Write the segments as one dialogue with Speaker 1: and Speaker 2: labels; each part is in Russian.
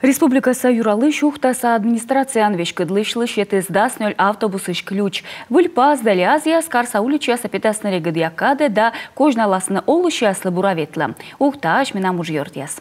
Speaker 1: Республика Юралы шухтаса администрация анвешкадлышлы шетез даснёль автобусыш ключ. Выльпаз дали Азия скарса улича сапетасны регадьякаде да кожналасны олыша слабураветла. Ухташ минам уж йортяс.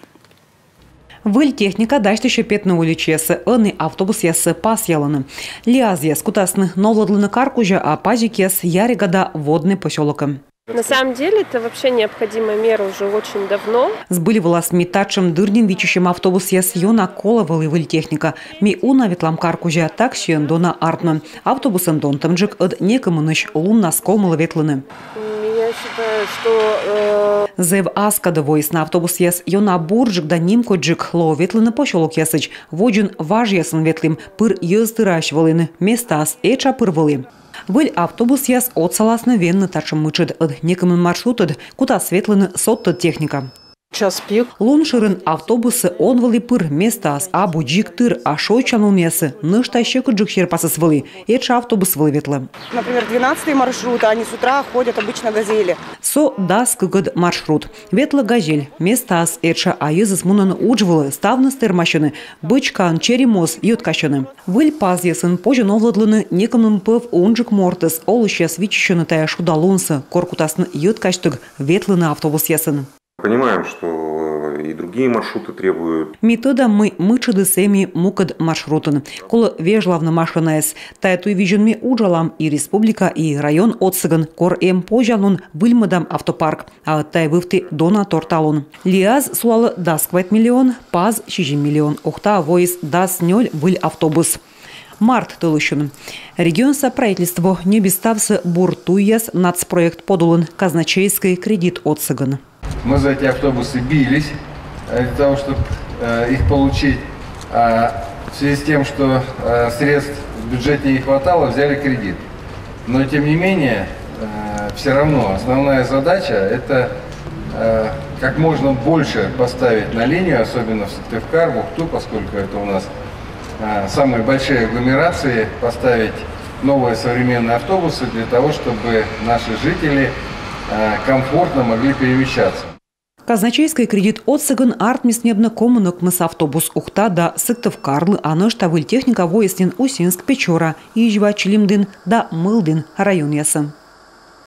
Speaker 2: Выль техника дашты шепетны уличесы, аны автобус ясы пас яланы. Лиазия скутасны новладлыны каркужа, а пазикес яригада водный поселоком.
Speaker 3: На самом деле это вообще необходимая мера уже очень давно.
Speaker 2: Сбыли властми тачем дырним вичущим автобус яс йона коловалы выль техника. Ми уна ветлам каркужа так щен дона артно. Автобусом дон тамджик от некомыныш лунна скомыла ветлыны.
Speaker 3: Я считаю, что...
Speaker 2: Зев аскада войс на автобус яс йона бурджик да нимко джик ло ветлыны поселок ясыч. Воджин важ ясын ветлим пыр ездыращ валыны. Местас эча пыр валы. Выль автобус яс отсаласны венны тачым мычыд от некомын маршрутыд, кута светлыны соттыд техника.
Speaker 4: Час пик.
Speaker 2: Лун шырын автобусы он вали пыр местас, а буджик тыр, а шой чанун ясы, нышта щеку джик щерпасыс вали, эча автобус вали ветлы.
Speaker 4: Например, 12-й маршрут, а они с утра ходят обычно газели.
Speaker 2: Со дас кыгыд маршрут. Ветлы газель, местас, эча аезыс мунан уджвалы, ставны стермащыны, бычкан, черемос, юткащыны. Выль паз ясын пожен овладлыны некомным пыв унджик мортес, олыща свичищыны тая шудалунсы, коркутасны юткащтык, ветлыны автобус ясын.
Speaker 5: Понимаем, что и другие маршруты требуют.
Speaker 2: Метода мы мычыды семи мукад маршрутын. Кола вежлавна машинайс. Тайту виженми уджалам и республика, и район отсыган. Кор пожалун выльмадам автопарк. А тай вывты дона торталун. Лиаз суалы дас 5 миллион, паз 6 миллион. Ухта войс дас нёль выль автобус. Март тылыщын. Регионса правительство не беставсы буртуяс нацпроект подулын казначейский кредит отсыган.
Speaker 6: Мы за эти автобусы бились для того, чтобы их получить. А в связи с тем, что средств в бюджете не хватало, взяли кредит. Но тем не менее, все равно основная задача – это как можно больше поставить на линию, особенно в Сыктывкар, в Ухту, поскольку это у нас самые большие агломерации, поставить новые современные автобусы для того, чтобы наши жители комфортно могли перемещаться.
Speaker 2: Казначейский кредит отсыган артмис небно коммунок мыс автобус Ухта да Сыктывкарлы, а наш тавыль техника вояснен Усинск Печора, Ижва Чилимдин да Мылдин район ясын.